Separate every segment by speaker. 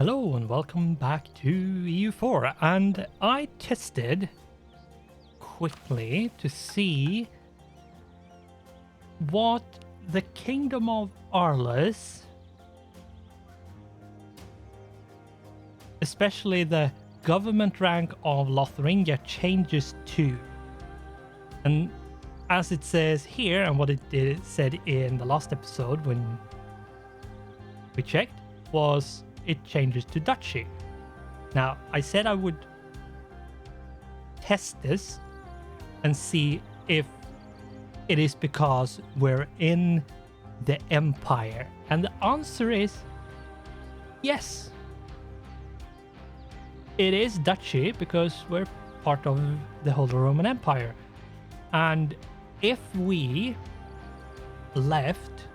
Speaker 1: Hello and welcome back to EU4, and I tested quickly to see what the Kingdom of Arles, especially the government rank of Lotharingia, changes to. And as it says here, and what it said in the last episode when we checked, was it changes to duchy. Now, I said I would test this and see if it is because we're in the empire. And the answer is yes. It is duchy because we're part of the Holy Roman Empire. And if we left,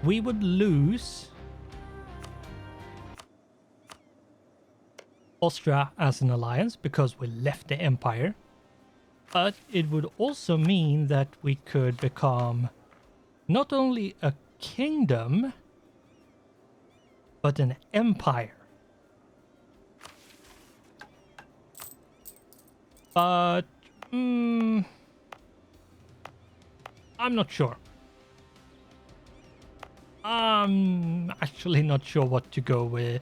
Speaker 1: we would lose Austria as an alliance because we left the empire, but it would also mean that we could become not only a kingdom but an empire. But I'm not sure. I'm actually not sure what to go with.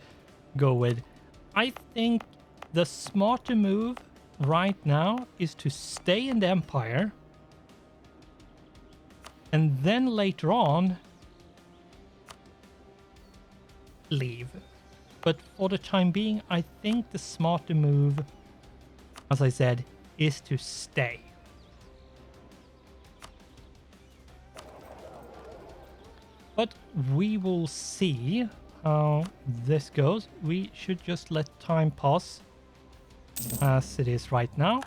Speaker 1: I think the smarter move right now is to stay in the empire and then later on leave. But for the time being, I think the smarter move, as I said, is to stay. But we will see how this goes. We should just let time pass as it is right now.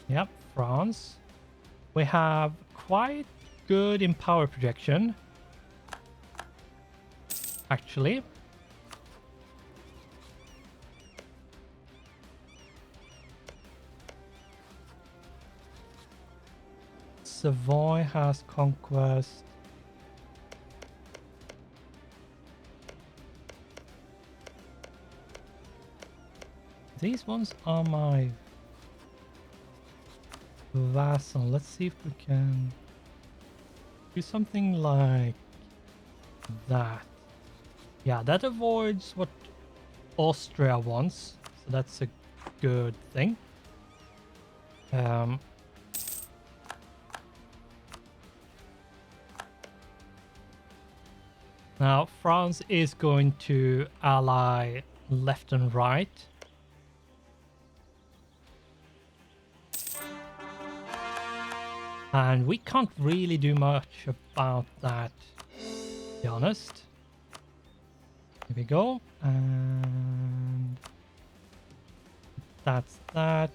Speaker 1: Yep, France. We have quite good in power projection, actually. Savoy has conquest. These ones are my vassal. Let's see if we can do something like that. Yeah, that avoids what Austria wants, so that's a good thing. Now, France is going to ally left and right. And we can't really do much about that, to be honest. Here we go. And that's that.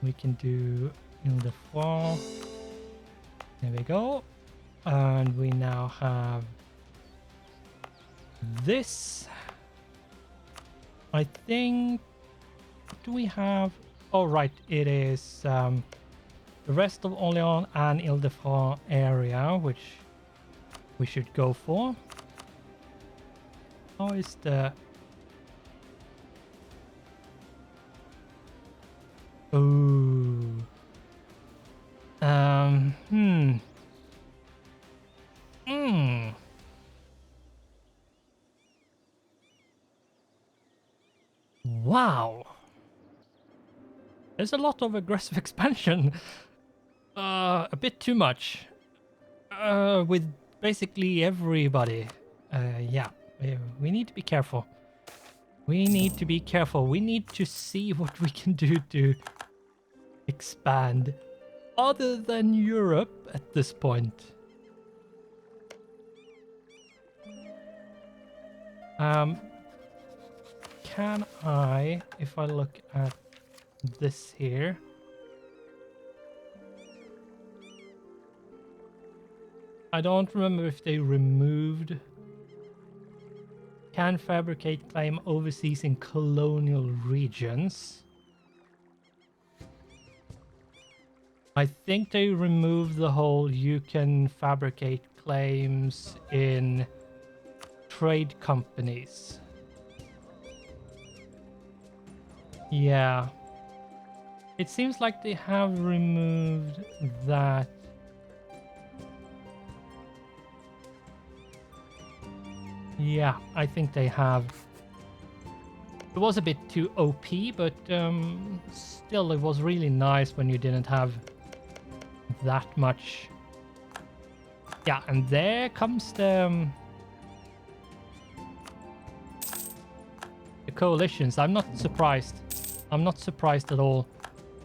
Speaker 1: We can do Ile-de-France. There we go. And we now have this. I think, what do we have? Oh, right, it is the rest of Orléans and Ile-de-France area, which we should go for. How is the... Ooh. Wow. There's a lot of aggressive expansion. A bit too much. With basically everybody. Yeah, we need to be careful. We need to be careful. We need to see what we can do to expand other than Europe at this point. Can I, if I look at this here, I don't remember if they removed can fabricate claim overseas in colonial regions. I think they removed the whole you can fabricate claims in trade companies. Yeah. It seems like they have removed that. Yeah, I think they have. It was a bit too OP, but still, it was really nice when you didn't have that much. Yeah, and there comes the coalitions. I'm not surprised. I'm not surprised at all,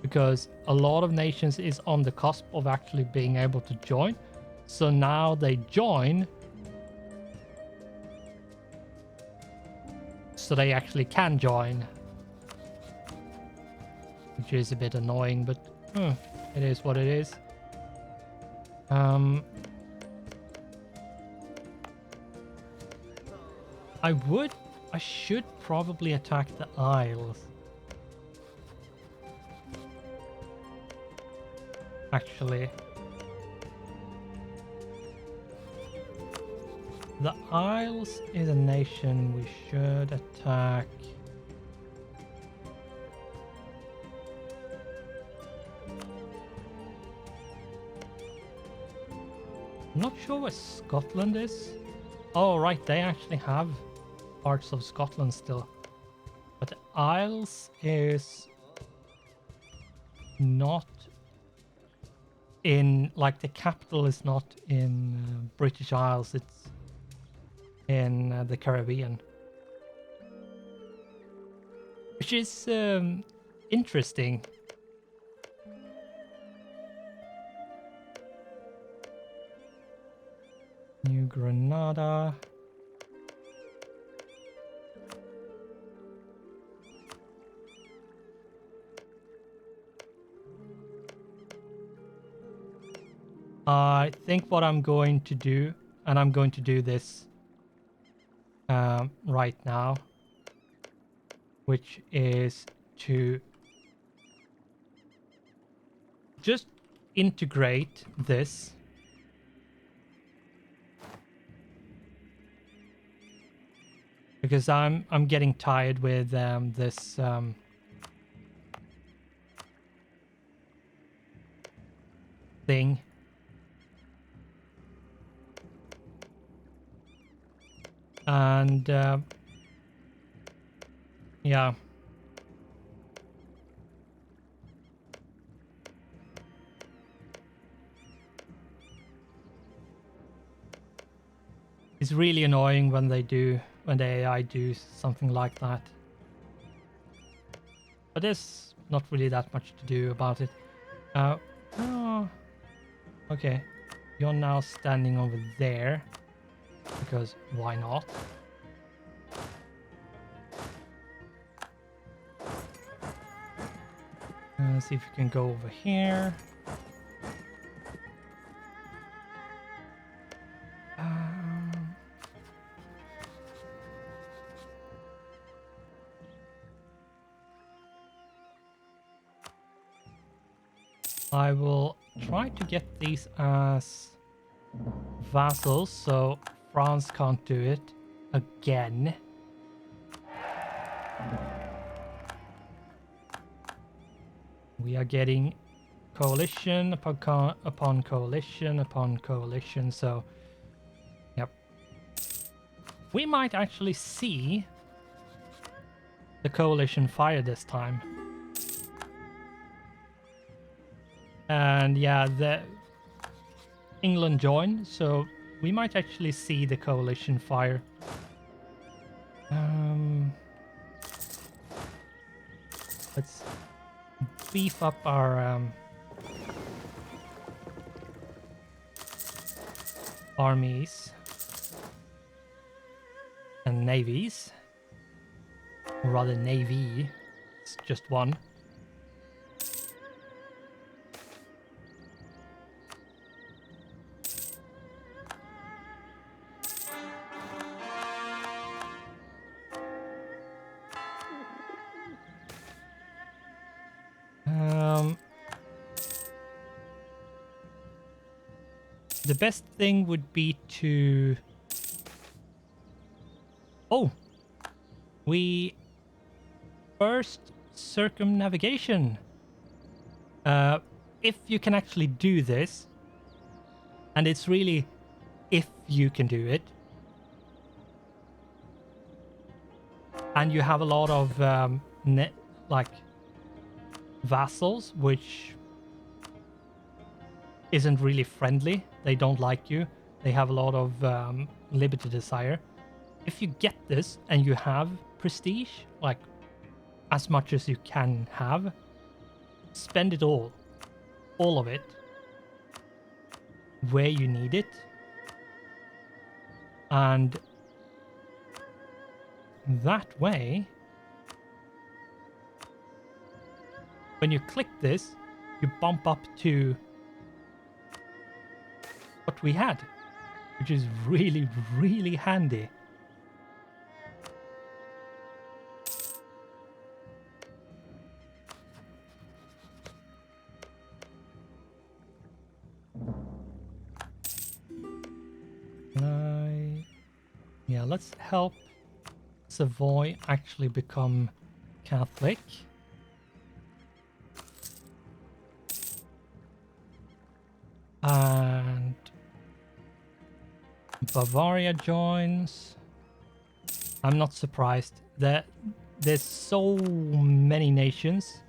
Speaker 1: because a lot of nations is on the cusp of actually being able to join. So now they join, so they actually can join, which is a bit annoying, but it is what it is. I should probably attack the Isles. Actually. The Isles is a nation we should attack. I'm not sure where Scotland is. Oh, right, they actually have parts of Scotland still. But the Isles is not in, like, the capital is not in British Isles, it's in the Caribbean. Which is interesting. New Granada. I think what I'm going to do, and I'm going to do this right now, which is to just integrate this. Because I'm getting tired with this thing. And yeah. It's really annoying when the AI do something like that. But there's not really that much to do about it. Oh, okay. You're now standing over there. Because why not? See if we can go over here. I will try to get these as vassals, so France can't do it again. We are getting coalition upon coalition upon coalition, so yep. We might actually see the coalition fire this time. And yeah, the England joined, so we might actually see the coalition fire. Let's beef up our armies and navies, or rather navy. It's just one. The best thing would be to... Oh! We... First, circumnavigation. If you can actually do this, and it's really if you can do it, and you have a lot of like vassals, which isn't really friendly. They don't like you. They have a lot of liberty desire. If you get this and you have prestige, like as much as you can have, spend it all of it, where you need it. And that way, when you click this, you bump up to what we had, which is really, really handy. Yeah, let's help Savoy actually become Catholic. And Bavaria joins. I'm not surprised that there's so many nations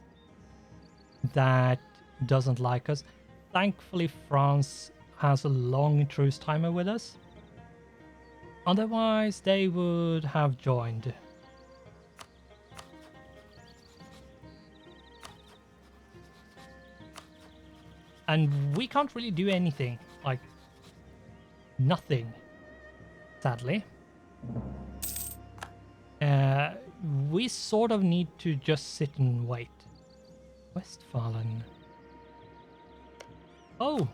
Speaker 1: that doesn't like us. Thankfully, France has a long truce timer with us. Otherwise, they would have joined. And we can't really do anything. Like, nothing. Sadly. We sort of need to just sit and wait. Westphalen. Oh!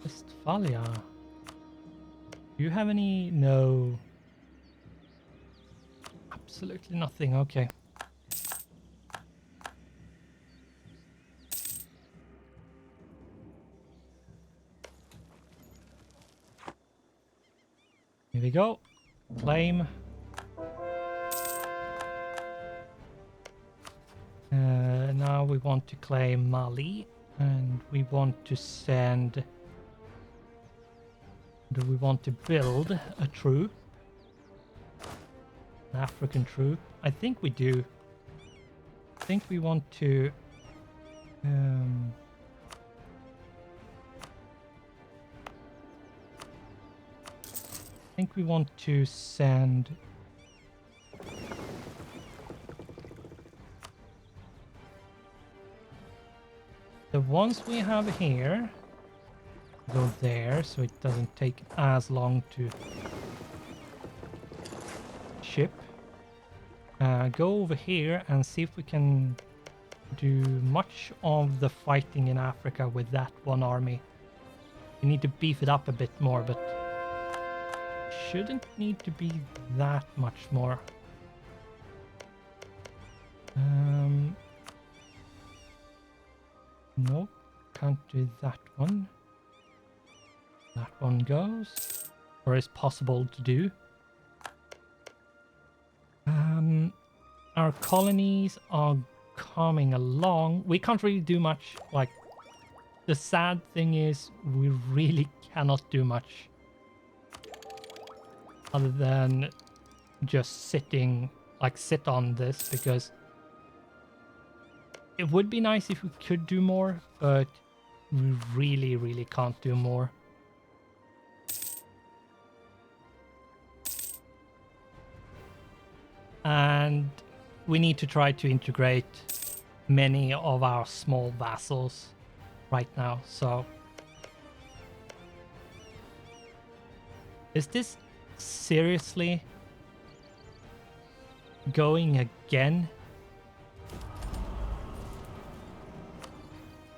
Speaker 1: Westphalia. Do you have any? No. Absolutely nothing. Okay. Here we go. Claim. Now we want to claim Mali, and we want to send... Do we want to build a troop? An African troop? I think we do. I think we want to... I think we want to send... The ones we have here go there, so it doesn't take as long to ship. Go over here and see if we can do much of the fighting in Africa with that one army. We need to beef it up a bit more, but shouldn't need to be that much more. Nope, can't do that one. That one goes, or is possible to do. Our colonies are coming along. We can't really do much. Like, the sad thing is we really cannot do much other than just sitting, like sit on this, because it would be nice if we could do more, but we really, really can't do more. And we need to try to integrate many of our small vassals right now, so... Is this seriously going again?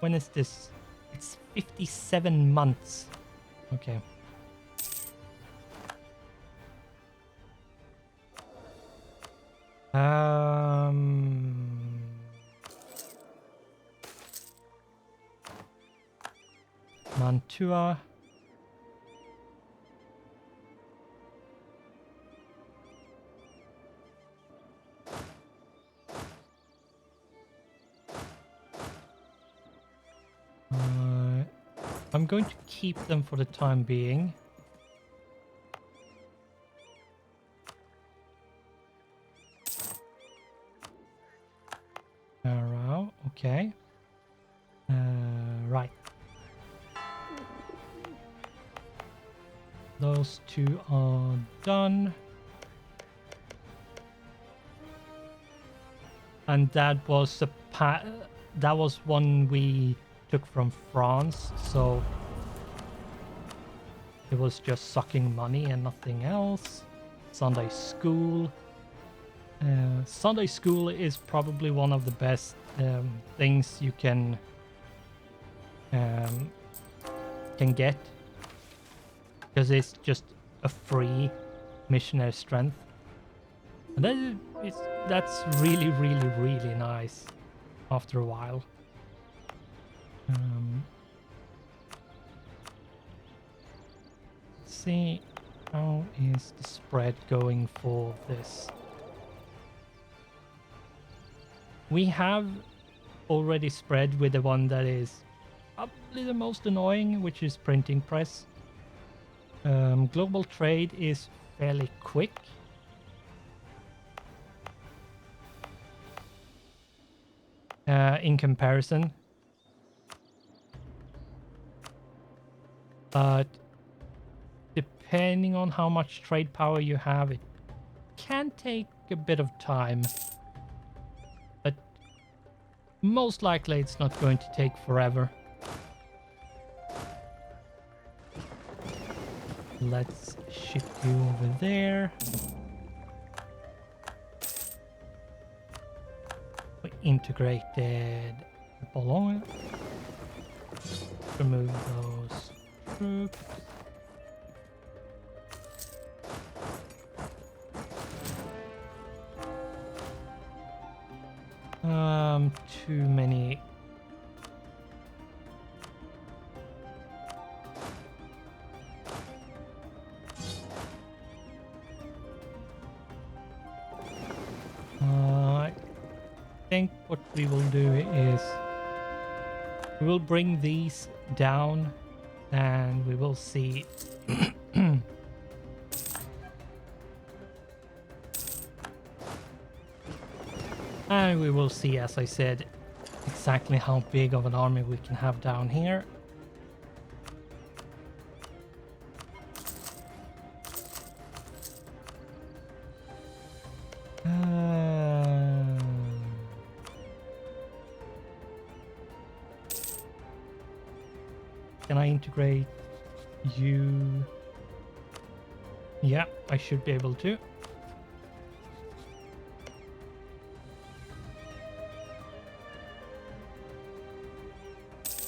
Speaker 1: When is this? It's 57 months. Okay. Mantua. I'm going to keep them for the time being. Okay. Right. Those two are done. And that was that was one we took from France, so it was just sucking money and nothing else. Sunday school. Sunday school is probably one of the best things you can get, because it's just a free missionary strength, and that's really, really, really nice after a while. Let's see, how is the spread going for this? We have already spread with the one that is probably the most annoying, which is printing press. Global trade is fairly quick. In comparison. But depending on how much trade power you have, it can take a bit of time. But most likely it's not going to take forever. Let's ship you over there. We integrated Bologna. Remove those troops. Too many. I think what we will do is we will bring these down and we will see. And we will see, as I said, exactly how big of an army we can have down here. Can I integrate you? Yeah, I should be able to.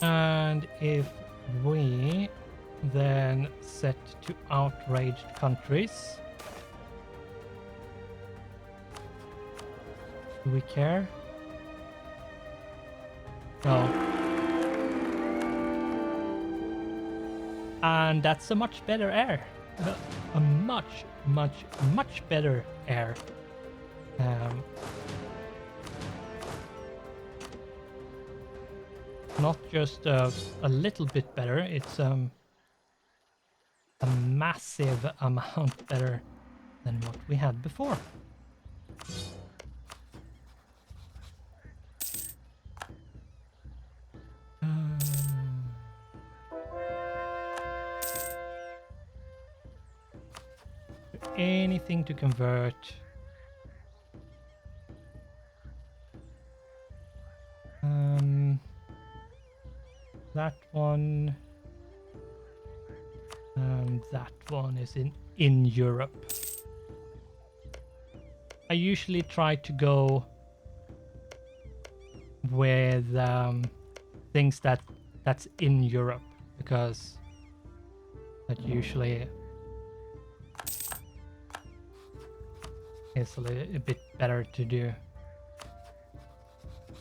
Speaker 1: And if we then set to outraged countries, do we care? No. And that's a much better air. A much, much, much better air. Not just a little bit better, it's a massive amount better than what we had before. Anything to convert. That one and that one is in Europe. I usually try to go with things that's in Europe, because that usually is a bit better to do.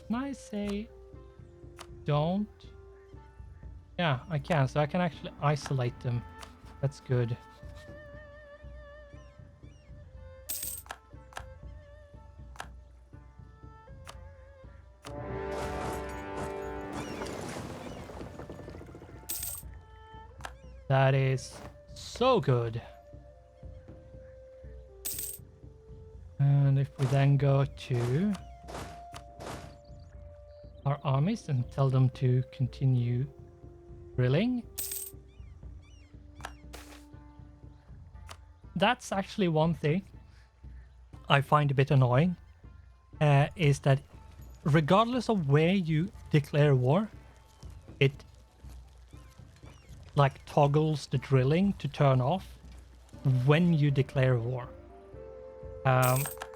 Speaker 1: Can I say don't? Yeah, I can, so I can actually isolate them. That's good. That is so good. And if we then go to our armies and tell them to continue drilling. That's actually one thing I find a bit annoying, is that regardless of where you declare war, it like toggles the drilling to turn off when you declare war.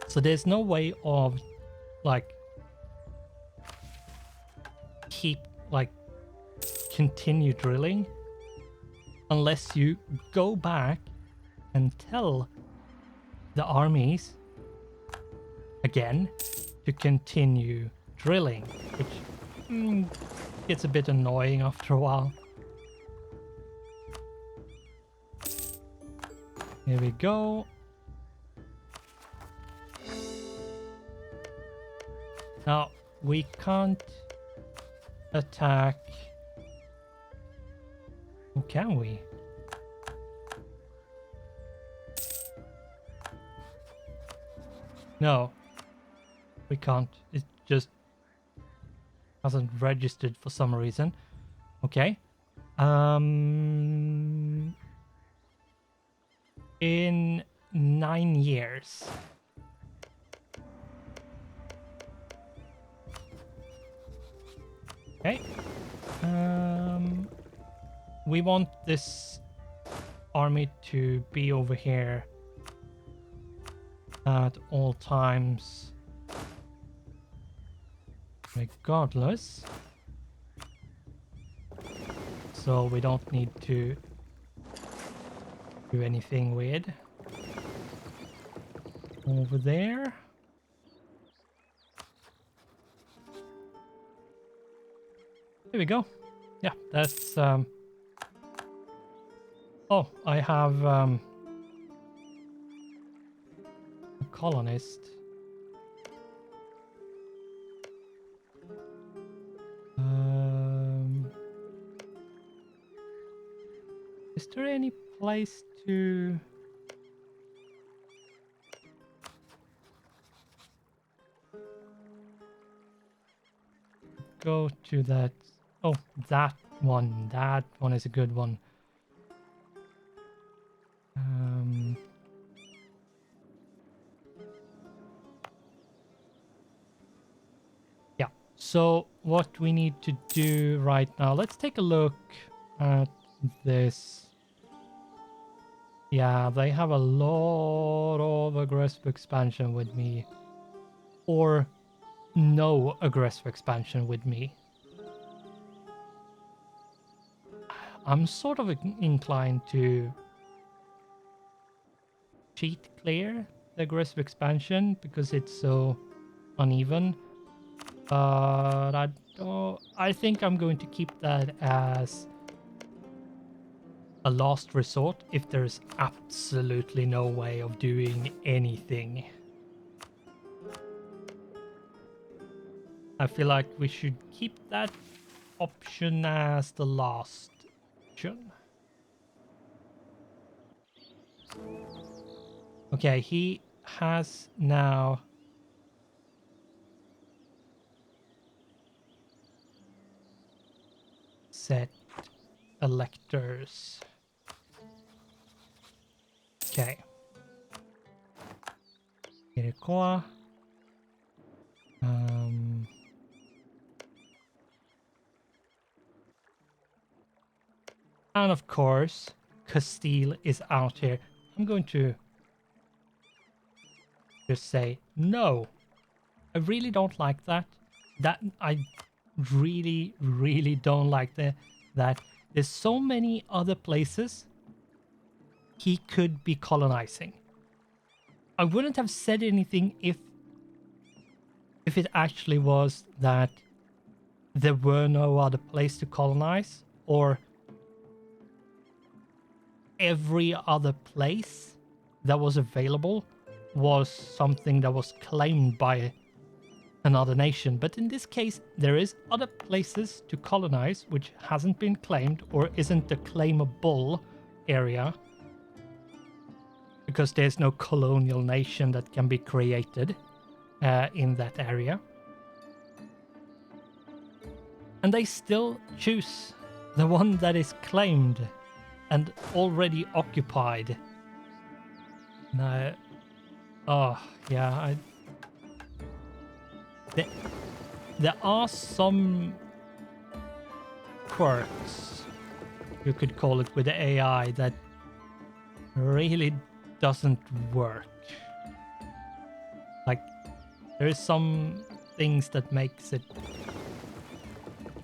Speaker 1: So there's no way of like continue drilling unless you go back and tell the armies again to continue drilling, which gets a bit annoying after a while. Here we go. Now, we can't attack. Or can we? No, we can't. It just hasn't registered for some reason. Okay. In 9 years. Okay. We want this army to be over here at all times, regardless. So we don't need to do anything weird over there. There we go. Yeah, that's oh, I have a colonist. Is there any place to go to that? Oh, that one. That one is a good one. Yeah. So what we need to do right now, let's take a look at this. Yeah, they have a lot of aggressive expansion with me. Or no aggressive expansion with me. I'm sort of inclined to cheat clear the aggressive expansion because it's so uneven. But I think I'm going to keep that as a last resort if there's absolutely no way of doing anything. I feel like we should keep that option as the last option. Okay, he has now set electors. Okay. Iroquois. And of course, Castile is out here. I'm going to just say no. I really don't like that. I really don't like that. There's so many other places he could be colonizing. I wouldn't have said anything if it actually was that there were no other place to colonize, or every other place that was available was something that was claimed by another nation. But in this case, there is other places to colonize which hasn't been claimed or isn't a claimable area, because there's no colonial nation that can be created in that area. And they still choose the one that is claimed and already occupied. No. Oh, yeah. There are some quirks, you could call it, with the AI that really doesn't work. Like, there is some things that makes it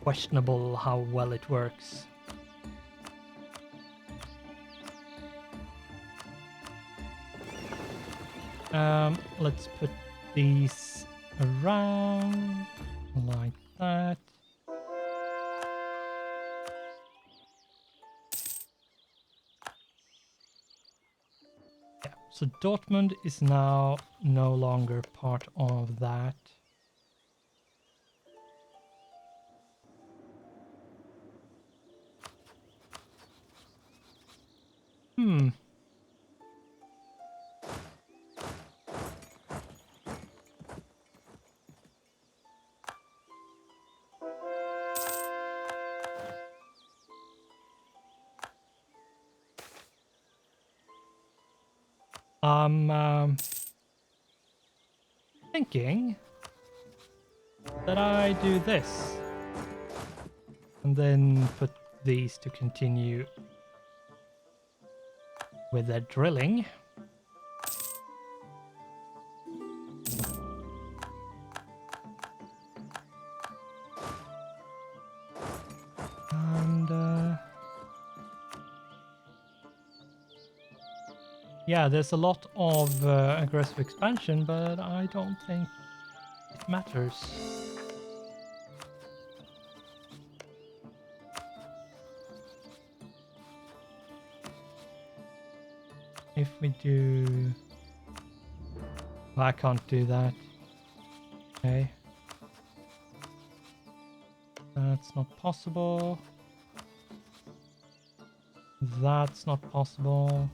Speaker 1: questionable how well it works. Let's put these around like that. Yeah, so Dortmund is now no longer part of that. I'm thinking that I do this and then put these to continue with their drilling. And yeah, there's a lot of aggressive expansion, but I don't think it matters. If we do... Well, I can't do that. Okay. That's not possible. That's not possible.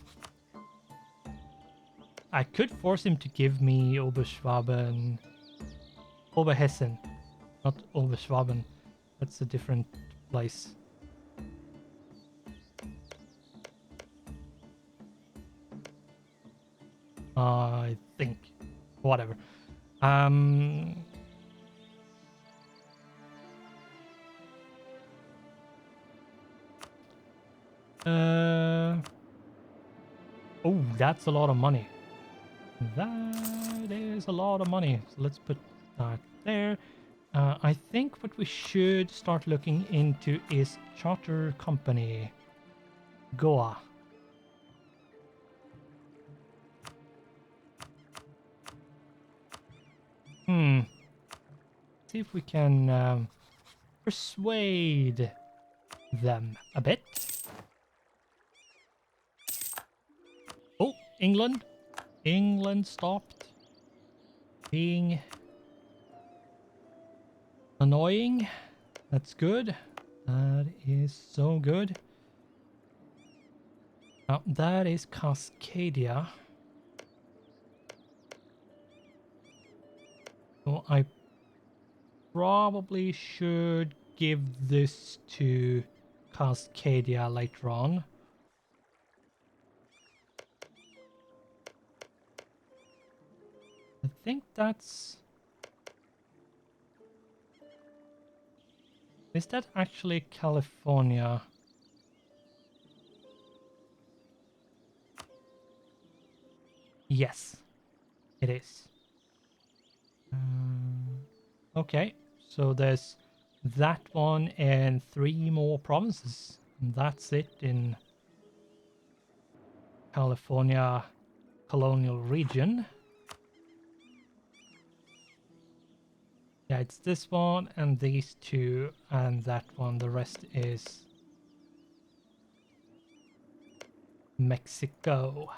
Speaker 1: I could force him to give me Oberschwaben... Oberhessen. Not Oberschwaben. That's a different place. I think. Whatever. Oh, that's a lot of money. That is a lot of money. So let's put that there. I think what we should start looking into is charter company. Goa. See if we can persuade them a bit. Oh, England. England stopped being annoying. That's good. That is so good. Now, that is Cascadia. So I probably should give this to Cascadia later on. I think that's... Is that actually California? Yes, it is. Okay, so there's that one and 3 more provinces. And that's it in California colonial region. Yeah, it's this one and these 2 and that one. The rest is Mexico.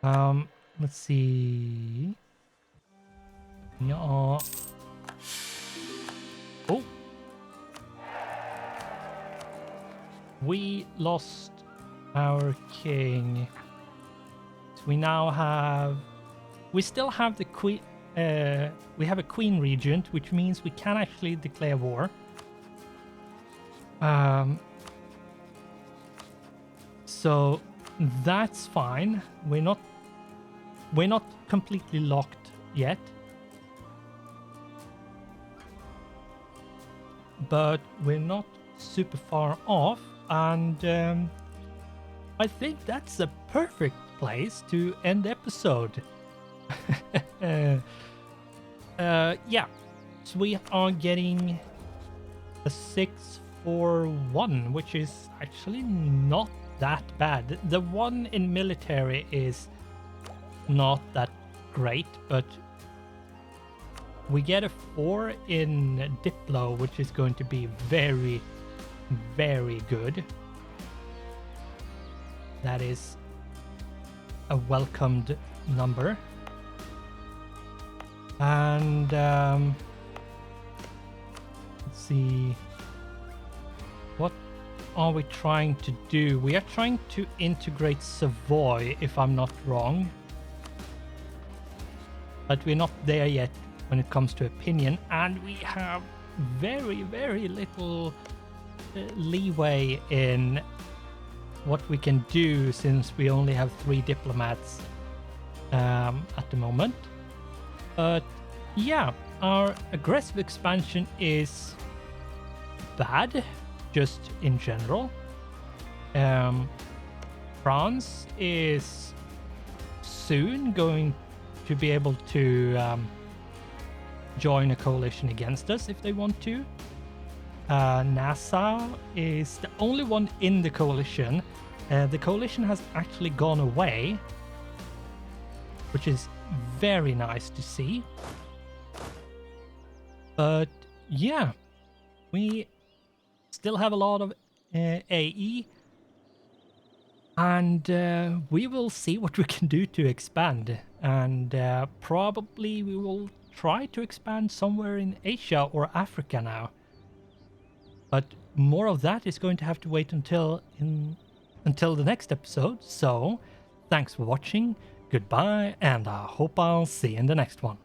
Speaker 1: Let's see. Yeah. Oh. We lost our king. So we now have... We still have the queen... we have a queen regent, which means we can actually declare war. So that's fine. We're not completely locked yet. But we're not super far off, and I think that's a perfect place to end the episode. Yeah, so we are getting a 6-4-1, which is actually not that bad. The one in military is not that great, but we get a 4 in Diplo, which is going to be very, very good. That is a welcomed number. And let's see. What are we trying to do? We are trying to integrate Savoy, if I'm not wrong. But we're not there yet when it comes to opinion, and we have very, very little leeway in what we can do, since we only have 3 diplomats at the moment. But yeah, our aggressive expansion is bad, just in general. France is soon going to be able to join a coalition against us if they want to. NASA is the only one in the coalition. The coalition has actually gone away, which is very nice to see. But yeah, we still have a lot of AE, and we will see what we can do to expand, and probably we will try to expand somewhere in Asia or Africa now. But more of that is going to have to wait until the next episode. So thanks for watching, goodbye, and I hope I'll see you in the next one.